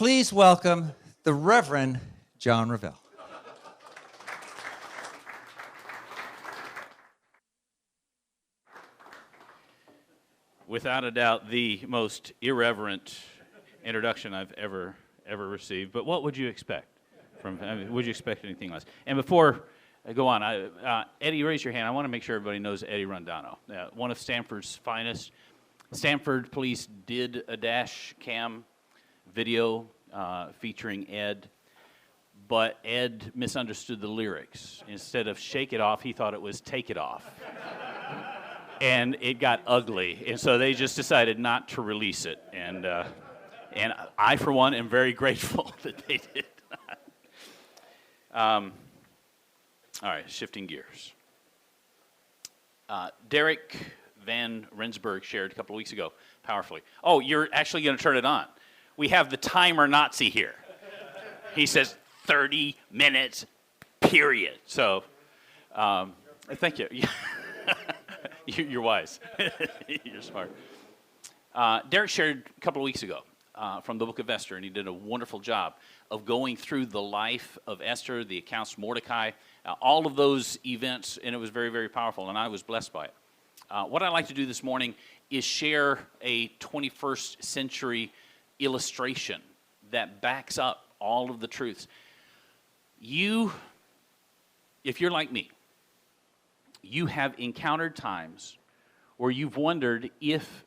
please welcome the Reverend John Revell. Without a doubt, the most irreverent introduction I've ever received. But what would you expect would you expect anything less? And before I go on, Eddie, raise your hand. I want to make sure everybody knows Eddie Rondano, one of Stanford's finest. Stanford police did a dash cam video featuring Ed, but Ed misunderstood the lyrics. Instead of shake it off, he thought it was take it off. And it got ugly, and so they just decided not to release it. And I, for one, am very grateful that they did not. All right, shifting gears. Derek Van Rensburg shared a couple of weeks ago, powerfully. Oh, you're actually going to turn it on. We have the timer Nazi here. He says 30 minutes, period. So, thank you. You're wise. You're smart. Derek shared a couple of weeks ago from the book of Esther, and he did a wonderful job of going through the life of Esther, the accounts of Mordecai, all of those events, and it was very, very powerful, and I was blessed by it. What I'd like to do this morning is share a 21st century illustration that backs up all of the truths. If you're like me, you have encountered times where you've wondered if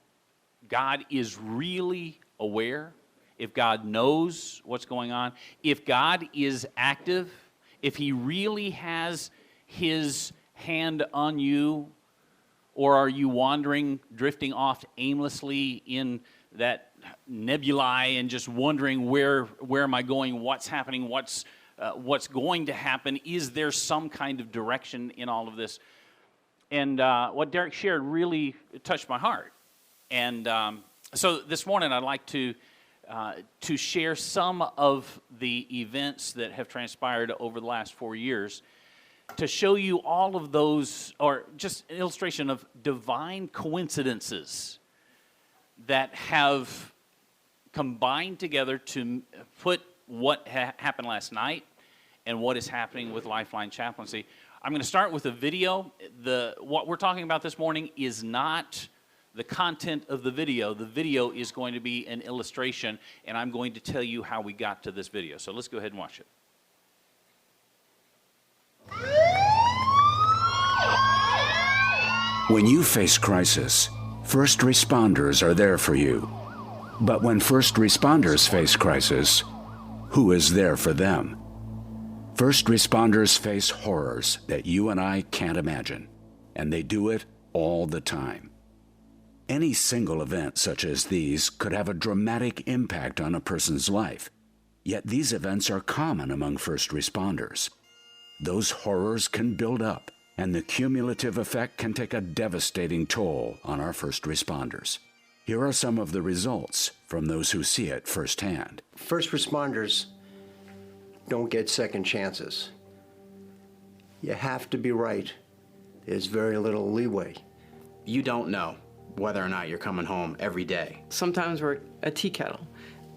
God is really aware, if God knows what's going on, if God is active, if he really has his hand on you, or are you wandering, drifting off aimlessly in that nebulae and just wondering where am I going, what's happening, what's going to happen, is there some kind of direction in all of this? And what Derek shared really touched my heart. And so this morning I'd like to share some of the events that have transpired over the last 4 years to show you all of those, or just an illustration of divine coincidences that have combined together to put what happened last night and what is happening with Lifeline Chaplaincy. I'm going to start with a video. What we're talking about this morning is not the content of the video. The video is going to be an illustration, and I'm going to tell you how we got to this video. So let's go ahead and watch it. When you face crisis, first responders are there for you. But when first responders face crisis, who is there for them? First responders face horrors that you and I can't imagine, and they do it all the time. Any single event such as these could have a dramatic impact on a person's life, yet these events are common among first responders. Those horrors can build up, and the cumulative effect can take a devastating toll on our first responders. Here are some of the results from those who see it firsthand. First responders don't get second chances. You have to be right. There's very little leeway. You don't know whether or not you're coming home every day. Sometimes we're a tea kettle,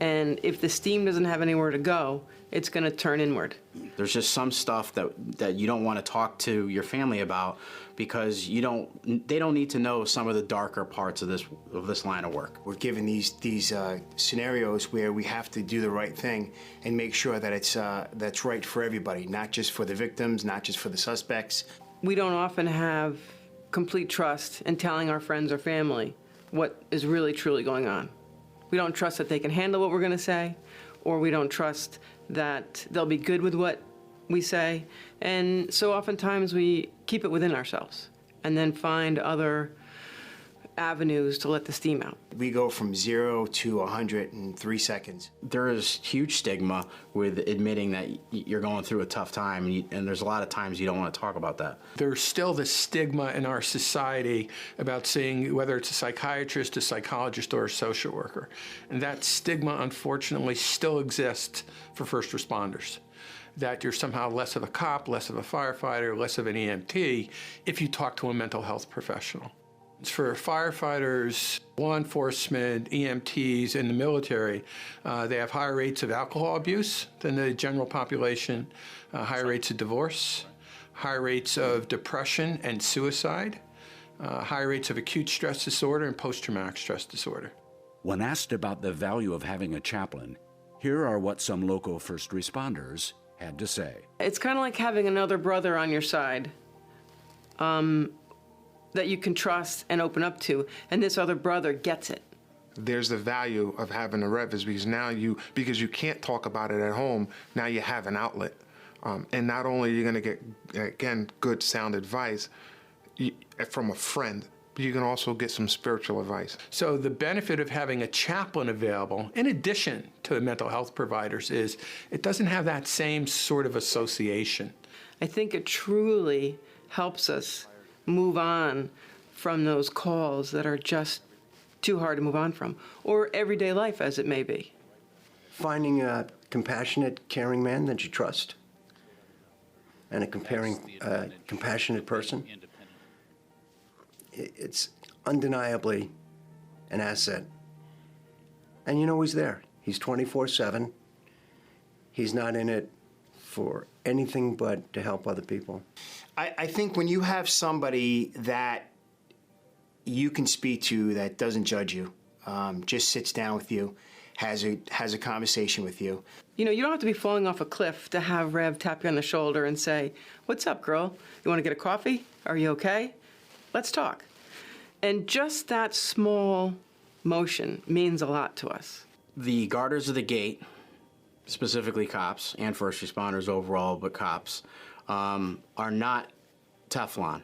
and if the steam doesn't have anywhere to go, it's going to turn inward. There's just some stuff that you don't want to talk to your family about because they don't need to know some of the darker parts of this line of work. We're given these scenarios where we have to do the right thing and make sure that that's right for everybody, not just for the victims, not just for the suspects. We don't often have complete trust in telling our friends or family what is really truly going on. We don't trust that they can handle what we're going to say, or we don't trust that they'll be good with what we say. And so oftentimes we keep it within ourselves and then find other avenues to let the steam out. We go from 0 to 100 in 3 seconds. There is huge stigma with admitting that you're going through a tough time, and there's a lot of times you don't want to talk about that. There's still this stigma in our society about saying whether it's a psychiatrist, a psychologist, or a social worker. And that stigma, unfortunately, still exists for first responders. That you're somehow less of a cop, less of a firefighter, less of an EMT if you talk to a mental health professional. For firefighters, law enforcement, EMTs, and the military, they have higher rates of alcohol abuse than the general population, higher rates of divorce, higher rates of depression and suicide, higher rates of acute stress disorder and post-traumatic stress disorder. When asked about the value of having a chaplain, here are what some local first responders had to say. It's kind of like having another brother on your side that you can trust and open up to, and this other brother gets it. There's the value of having a Rev, is because now because you can't talk about it at home, now you have an outlet. And not only are you going to get, again, good sound advice from a friend, but you can also get some spiritual advice. So the benefit of having a chaplain available, in addition to the mental health providers, is it doesn't have that same sort of association. I think it truly helps us move on from those calls that are just too hard to move on from, or everyday life as it may be. Finding a compassionate, caring man that you trust, and a compassionate person, it's undeniably an asset. And you know he's there. He's 24/7. He's not in it for anything but to help other people. I think when you have somebody that you can speak to that doesn't judge you, just sits down with you, has a conversation with you. You know, you don't have to be falling off a cliff to have Rev tap you on the shoulder and say, "What's up, girl? You want to get a coffee? Are you okay? Let's talk." And just that small motion means a lot to us. The guarders of the gate, specifically cops and first responders overall, but cops, are not Teflon.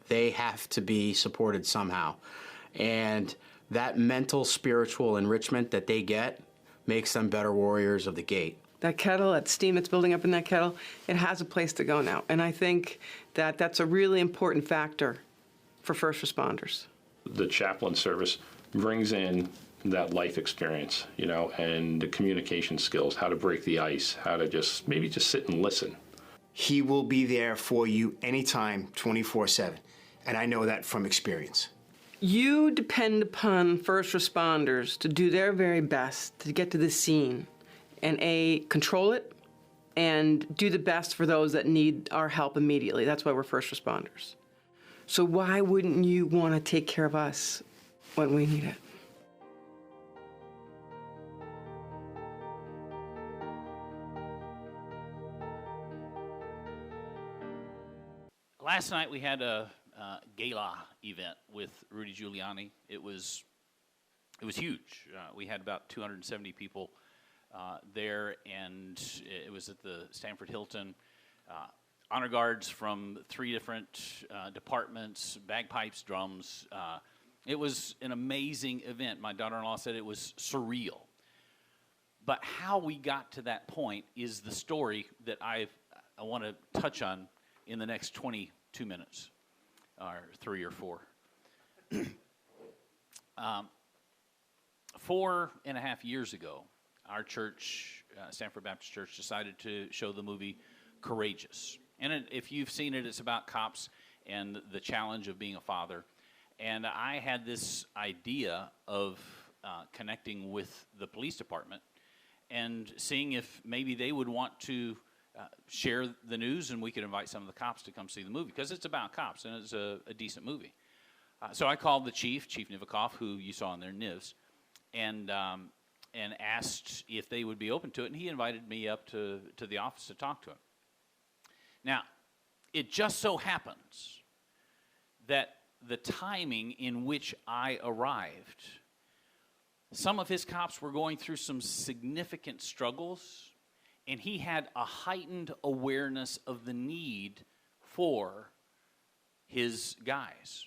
They have to be supported somehow. And that mental, spiritual enrichment that they get makes them better warriors of the gate. That kettle, that steam that's building up in that kettle, it has a place to go now. And I think that that's a really important factor for first responders. The chaplain service brings in that life experience, and the communication skills, how to break the ice, how to just sit and listen. He will be there for you anytime, 24/7. And I know that from experience. You depend upon first responders to do their very best to get to the scene and control it and do the best for those that need our help immediately. That's why we're first responders. So why wouldn't you want to take care of us when we need it? Last night we had a gala event with Rudy Giuliani. It was huge. We had about 270 people there, and it was at the Stanford Hilton. Honor guards from 3 different departments, bagpipes, drums. It was an amazing event. My daughter-in-law said it was surreal. But how we got to that point is the story that I want to touch on in the next 22 minutes, or 3 or 4. 4.5 years ago, our church, Stanford Baptist Church, decided to show the movie Courageous. And if you've seen it, it's about cops and the challenge of being a father. And I had this idea of connecting with the police department and seeing if maybe they would want to share the news, and we could invite some of the cops to come see the movie, because it's about cops and it's a decent movie. So I called the Chief Nivikoff, who you saw in their NIVs, and asked if they would be open to it, and he invited me up to the office to talk to him. Now, it just so happens that the timing in which I arrived, some of his cops were going through some significant struggles, and he had a heightened awareness of the need for his guys.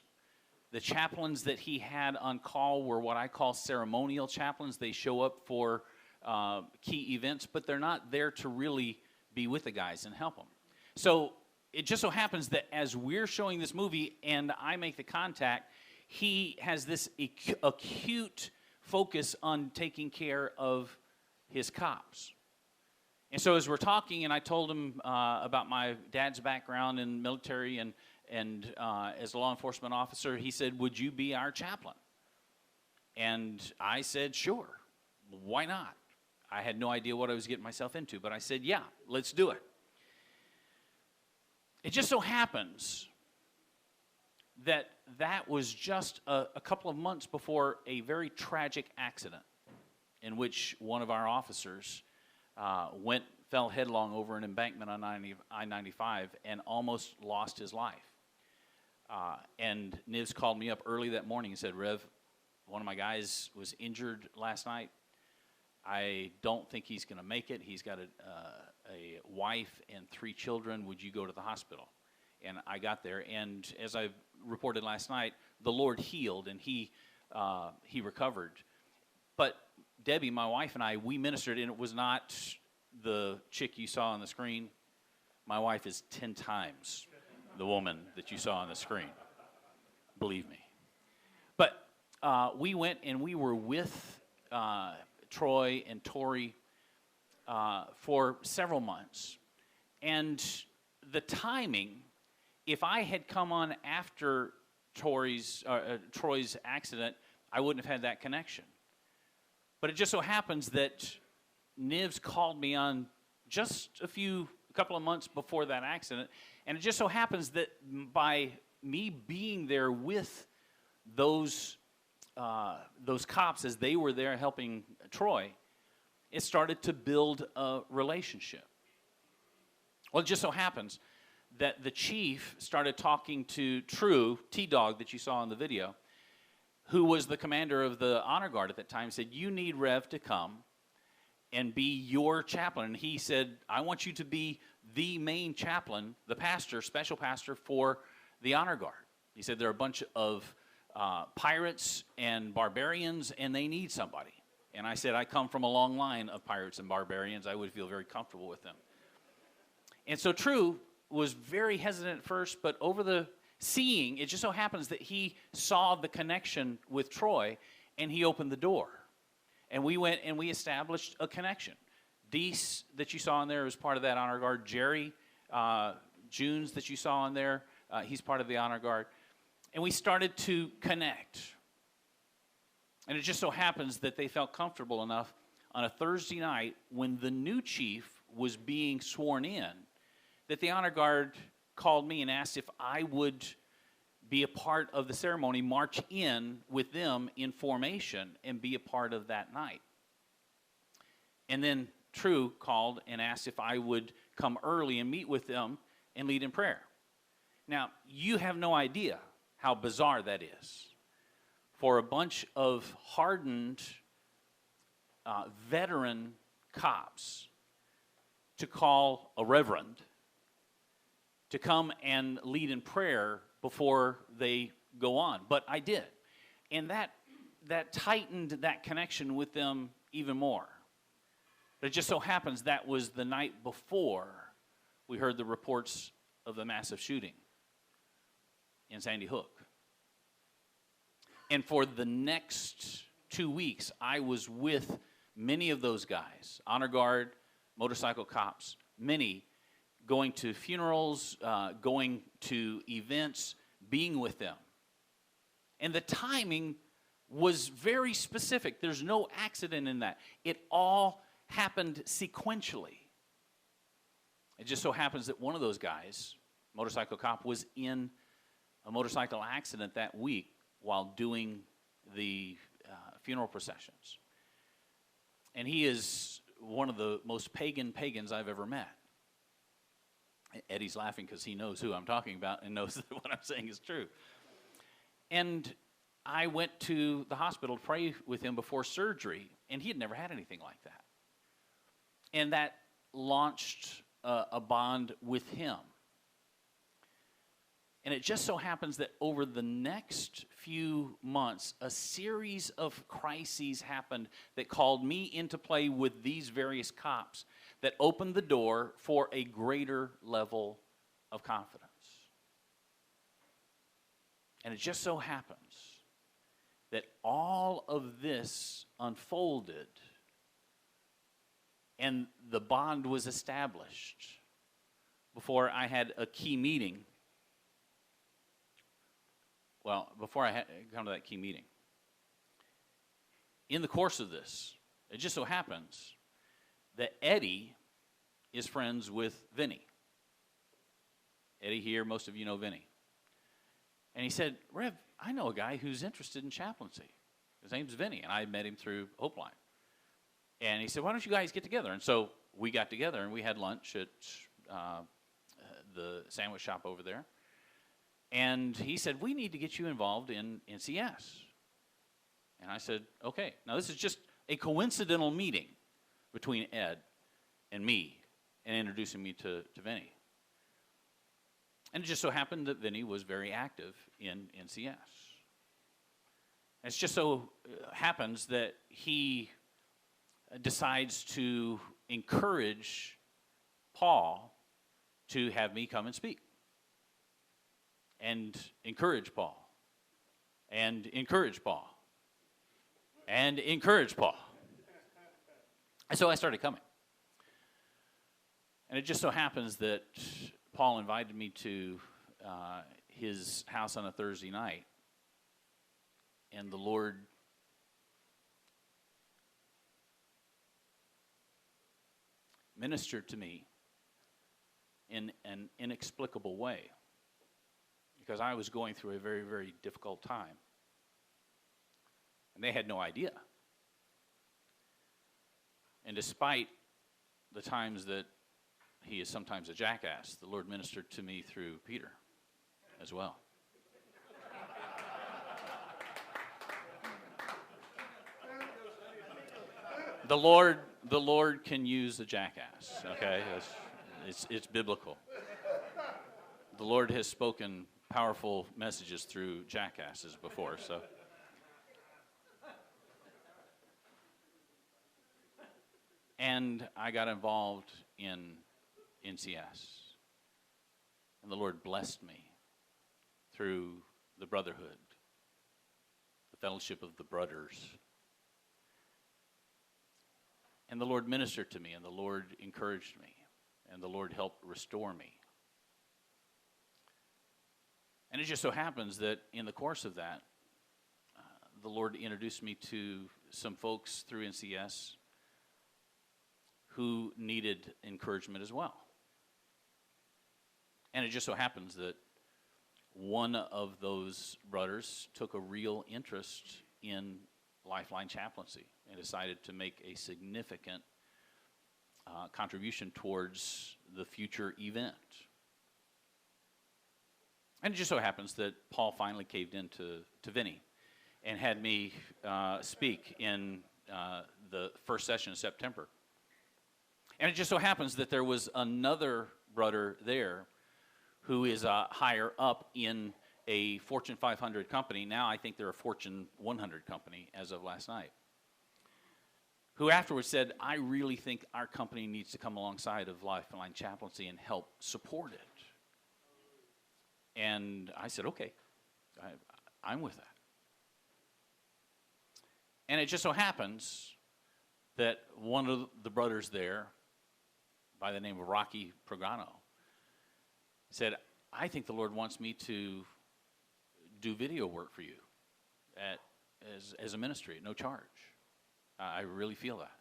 The chaplains that he had on call were what I call ceremonial chaplains. They show up for key events, but they're not there to really be with the guys and help them. So it just so happens that as we're showing this movie and I make the contact, he has this acute focus on taking care of his cops. And so as we're talking, and I told him about my dad's background in military and And as a law enforcement officer, he said, "Would you be our chaplain?" And I said, "Sure, why not?" I had no idea what I was getting myself into, but I said, "Yeah, let's do it." It just so happens that that was just a couple of months before a very tragic accident in which one of our officers fell headlong over an embankment on I-95 and almost lost his life. And Nivs called me up early that morning and said, "Rev, one of my guys was injured last night. I don't think he's going to make it. He's got a wife and 3 children. Would you go to the hospital?" And I got there, and as I reported last night, the Lord healed, and he recovered. But Debbie, my wife, and I, we ministered, and it was not the chick you saw on the screen. My wife is 10 times the woman that you saw on the screen. Believe me. But we went, and we were with Troy and Tori for several months. And the timing, if I had come on after Troy's accident, I wouldn't have had that connection. But it just so happens that Nivs called me on just a couple of months before that accident, and it just so happens that by me being there with those cops as they were there helping Troy, it started to build a relationship. Well, it just so happens that the chief started talking to True, T-Dog that you saw in the video, who was the commander of the honor guard at that time, said, "You need Rev to come and be your chaplain." And he said, "I want you to be the main chaplain, the pastor, special pastor for the honor guard." He said, "There are a bunch of pirates and barbarians, and they need somebody." And I said, "I come from a long line of pirates and barbarians. I would feel very comfortable with them." And so True was very hesitant at first, but over the seeing, it just so happens that he saw the connection with Troy, and he opened the door. And we went and we established a connection. Deese, that you saw in there, is part of that honor guard. Jerry Junes, that you saw in there, he's part of the honor guard. And we started to connect. And it just so happens that they felt comfortable enough on a Thursday night when the new chief was being sworn in, that the honor guard called me and asked if I would be a part of the ceremony, march in with them in formation, and be a part of that night. And then True called and asked if I would come early and meet with them and lead in prayer. Now, you have no idea how bizarre that is for a bunch of hardened veteran cops to call a reverend to come and lead in prayer before they go on. But I did. And that tightened that connection with them even more. But it just so happens that was the night before we heard the reports of the massive shooting in Sandy Hook. And for the next 2 weeks, I was with many of those guys, honor guard, motorcycle cops, many, going to funerals, going to events, being with them. And the timing was very specific. There's no accident in that. It all happened sequentially. It just so happens that one of those guys, motorcycle cop, was in a motorcycle accident that week while doing the funeral processions. And he is one of the most pagans I've ever met. Eddie's laughing because he knows who I'm talking about and knows that what I'm saying is true. And I went to the hospital to pray with him before surgery, and he had never had anything like that. And that launched a bond with him. And it just so happens that over the next few months, a series of crises happened that called me into play with these various cops that opened the door for a greater level of confidence. And it just so happens that all of this unfolded and the bond was established before I had a key meeting Well, before I come to that key meeting, in the course of this, it just so happens that Eddie is friends with Vinny. Eddie here, most of you know Vinny. And he said, Rev, I know a guy who's interested in chaplaincy. His name's Vinny, and I met him through Hope Line. And he said, why don't you guys get together? And so we got together, and we had lunch at the sandwich shop over there. And he said, we need to get you involved in NCS. And I said, okay. Now, this is just a coincidental meeting between Ed and me and introducing me to Vinny. And it just so happened that Vinny was very active in NCS. And it just so happens that he decides to encourage Paul to have me come and speak. And encourage Paul. And encourage Paul. And encourage Paul. And so I started coming. And it just so happens that Paul invited me to his house on a Thursday night. And the Lord ministered to me in an inexplicable way. Because I was going through a very, very difficult time. And they had no idea. And despite the times that he is sometimes a jackass, the Lord ministered to me through Peter as well. The Lord can use a jackass, okay? It's biblical. The Lord has spoken powerful messages through jackasses before, so. And I got involved in NCS. And the Lord blessed me through the brotherhood, the fellowship of the brothers. And the Lord ministered to me, and the Lord encouraged me, and the Lord helped restore me. And it just so happens that in the course of that, the Lord introduced me to some folks through NCS who needed encouragement as well. And it just so happens that one of those brothers took a real interest in Lifeline chaplaincy and decided to make a significant contribution towards the future event. And it just so happens that Paul finally caved in to Vinny and had me speak in the first session in September. And it just so happens that there was another brother there who is higher up in a Fortune 500 company. Now I think they're a Fortune 100 company as of last night. Who afterwards said, I really think our company needs to come alongside of Lifeline Chaplaincy and help support it. And I said, okay, I'm with that. And it just so happens that one of the brothers there, by the name of Rocky Progano, said, I think the Lord wants me to do video work for you as a ministry at no charge. I really feel that.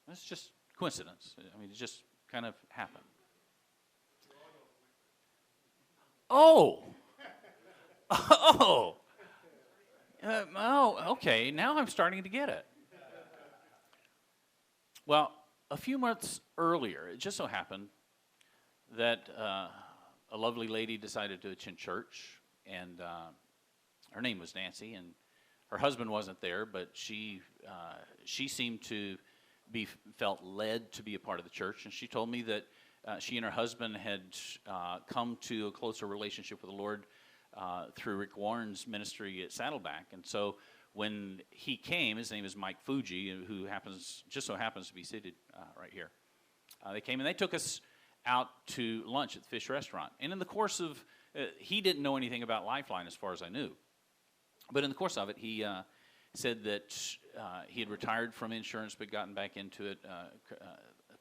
That's just coincidence. I mean, it just kind of happened. Oh, okay, now I'm starting to get it. Well, a few months earlier, it just so happened that a lovely lady decided to attend church, and her name was Nancy, and her husband wasn't there, but she seemed to be felt led to be a part of the church, and she told me that she and her husband had come to a closer relationship with the Lord through Rick Warren's ministry at Saddleback. And so when he came, his name is Mike Fuji, who just so happens to be seated right here. They came and they took us out to lunch at the Fish Restaurant. And in the course of, he didn't know anything about Lifeline as far as I knew. But in the course of it, he said that he had retired from insurance but gotten back into it,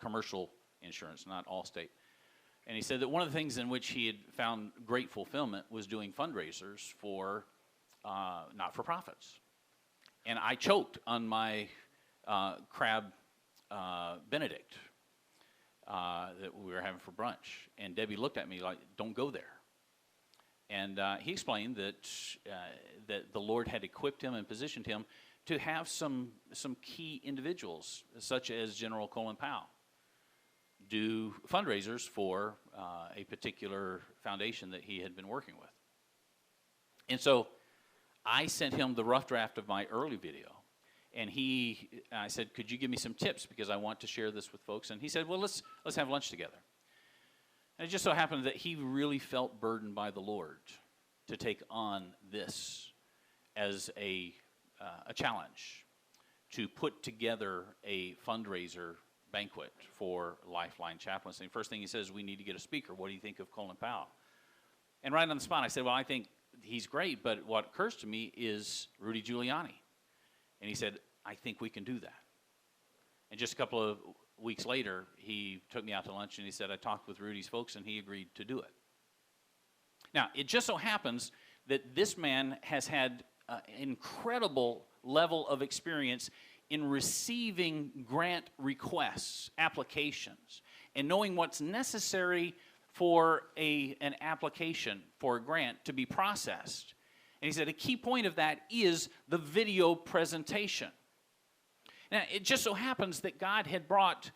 commercial insurance, not Allstate. And he said that one of the things in which he had found great fulfillment was doing fundraisers for not-for-profits. And I choked on my crab Benedict that we were having for brunch. And Debbie looked at me like, don't go there. And he explained that the Lord had equipped him and positioned him to have some key individuals, such as General Colin Powell, do fundraisers for a particular foundation that he had been working with. And so I sent him the rough draft of my early video. And I said, could you give me some tips, because I want to share this with folks? And he said, well, let's have lunch together. And it just so happened that he really felt burdened by the Lord to take on this as a challenge, to put together a fundraiser banquet for Lifeline Chaplaincy. First thing he says, we need to get a speaker. What do you think of Colin Powell? And right on the spot, I said, well, I think he's great, but what occurs to me is Rudy Giuliani. And he said, I think we can do that. And just a couple of weeks later, he took me out to lunch and he said, I talked with Rudy's folks and he agreed to do it. Now, it just so happens that this man has had an incredible level of experience in receiving grant requests, applications, and knowing what's necessary for an application for a grant to be processed. And he said a key point of that is the video presentation. Now, it just so happens that God had brought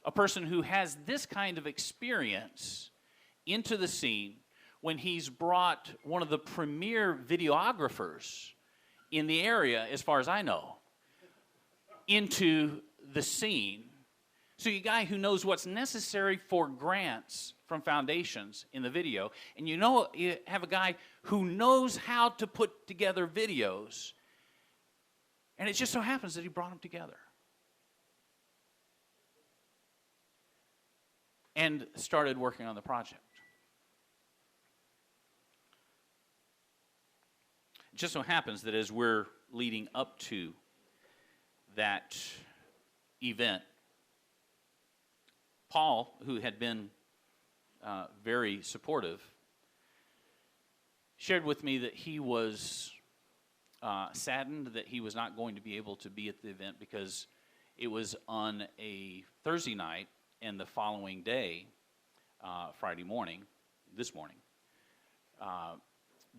a person who has this kind of experience into the scene when he's brought one of the premier videographers in the area, as far as I know, into the scene. So you're a guy who knows what's necessary for grants from foundations in the video, and you have a guy who knows how to put together videos, and it just so happens that he brought them together and started working on the project. It just so happens that as we're leading up to that event, Paul, who had been very supportive, shared with me that he was saddened that he was not going to be able to be at the event because it was on a Thursday night, and the following day, Friday morning, this morning,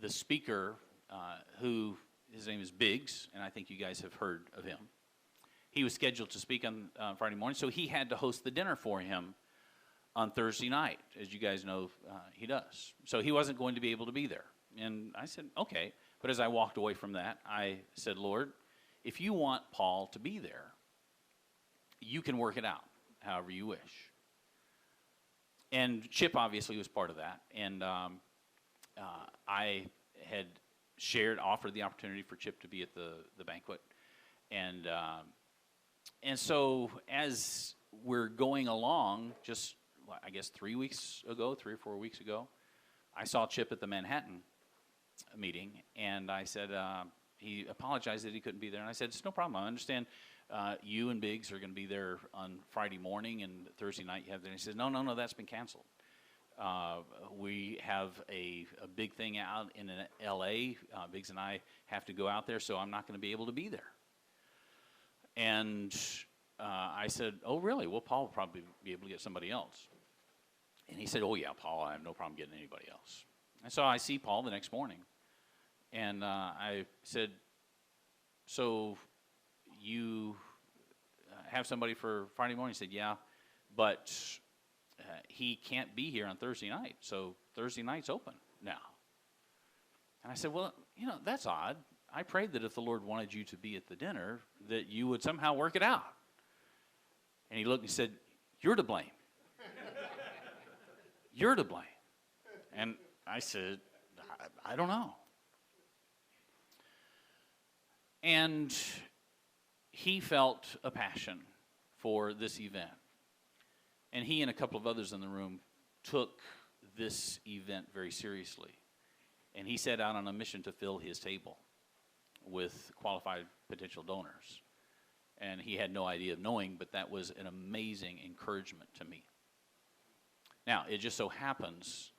the speaker, who his name is Biggs, and I think you guys have heard of him, he was scheduled to speak on Friday morning, so he had to host the dinner for him on Thursday night. As you guys know, he does. So he wasn't going to be able to be there. And I said, okay. But as I walked away from that, I said, Lord, if you want Paul to be there, you can work it out however you wish. And Chip obviously was part of that. And I had offered the opportunity for Chip to be at the banquet. And so as we're going along, just, I guess 3 or 4 weeks ago, I saw Chip at the Manhattan meeting, and I said, he apologized that he couldn't be there, and I said, it's no problem. I understand you and Biggs are going to be there on Friday morning, and Thursday night you have there. And he says, no, that's been canceled. We have a big thing out in L.A. Biggs and I have to go out there, so I'm not going to be able to be there. And I said, oh, really? Well, Paul will probably be able to get somebody else. And he said, oh, yeah, Paul, I have no problem getting anybody else. And so I see Paul the next morning. And I said, so you have somebody for Friday morning? He said, yeah, but he can't be here on Thursday night. So Thursday night's open now. And I said, well, that's odd. I prayed that if the Lord wanted you to be at the dinner, that you would somehow work it out. And he looked and he said, you're to blame. You're to blame. And I said, I don't know. And he felt a passion for this event. And he and a couple of others in the room took this event very seriously. And he set out on a mission to fill his table with qualified potential donors. And he had no idea of knowing, but that was an amazing encouragement to me. Now, it just so happens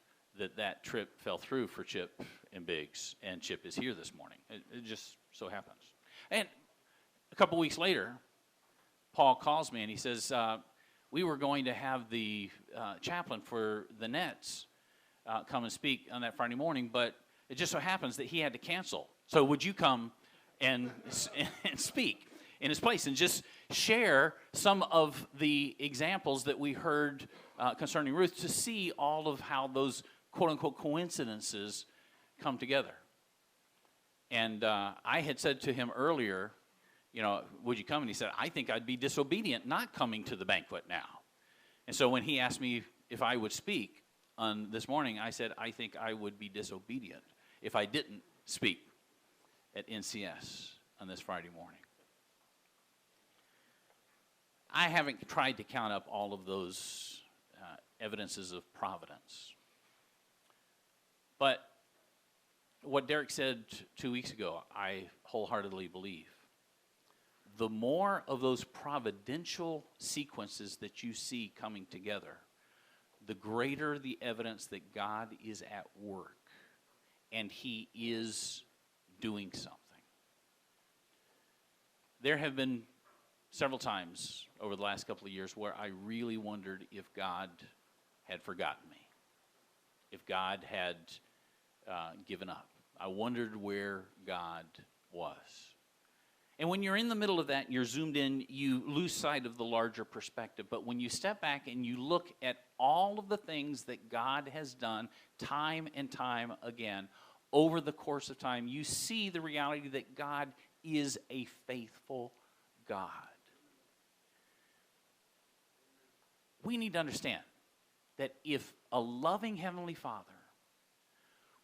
that trip fell through for Chip and Biggs, and Chip is here this morning. It just so happens. And a couple weeks later, Paul calls me and he says, we were going to have the chaplain for the Nets come and speak on that Friday morning, but it just so happens that he had to cancel. So would you come and speak in his place and just share some of the examples that we heard concerning Ruth to see all of how those quote-unquote coincidences come together. And I had said to him earlier, would you come? And he said, I think I'd be disobedient not coming to the banquet now. And so when he asked me if I would speak on this morning, I said, I think I would be disobedient if I didn't speak at NCS on this Friday morning. I haven't tried to count up all of those evidences of providence. But what Derek said 2 weeks ago, I wholeheartedly believe. The more of those providential sequences that you see coming together, the greater the evidence that God is at work and he is doing something. There have been several times over the last couple of years where I really wondered if God had forgotten me, if God had given up. I wondered where God was. And when you're in the middle of that and you're zoomed in, you lose sight of the larger perspective. But when you step back and you look at all of the things that God has done time and time again over the course of time, you see the reality that God is a faithful God. We need to understand that if a loving Heavenly Father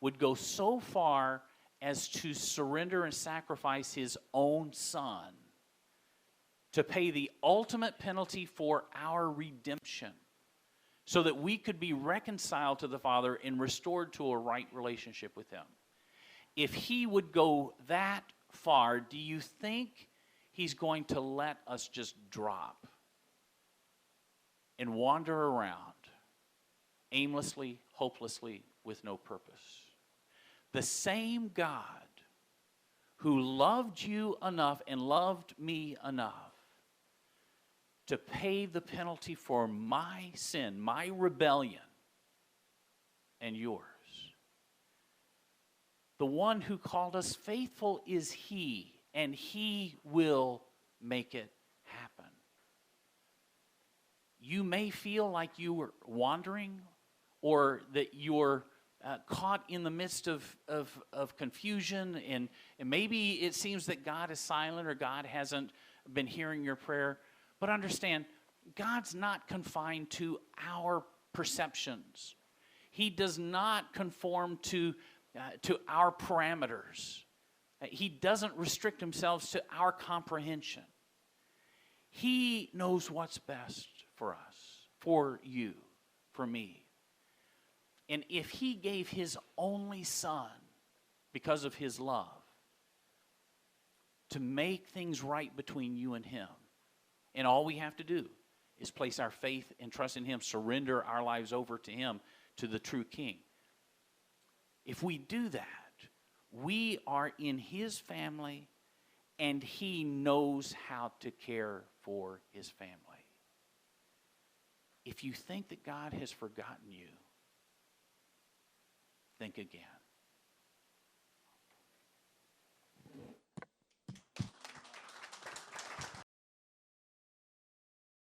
would go so far as to surrender and sacrifice his own Son to pay the ultimate penalty for our redemption so that we could be reconciled to the Father and restored to a right relationship with him. If he would go that far, do you think he's going to let us just drop and wander around aimlessly, hopelessly, with no purpose? The same God who loved you enough and loved me enough to pay the penalty for my sin, my rebellion, and yours. The one who called us faithful is he, and he will make it happen. You may feel like you were wandering or that you're caught in the midst of confusion, and maybe it seems that God is silent or God hasn't been hearing your prayer. But understand, God's not confined to our perceptions. He does not conform to our parameters. He doesn't restrict himself to our comprehension. He knows what's best for us, for you, for me. And if he gave his only Son because of his love to make things right between you and him, and all we have to do is place our faith and trust in him, surrender our lives over to him, to the true King. If we do that, we are in his family, and he knows how to care for his family. If you think that God has forgotten you, think again.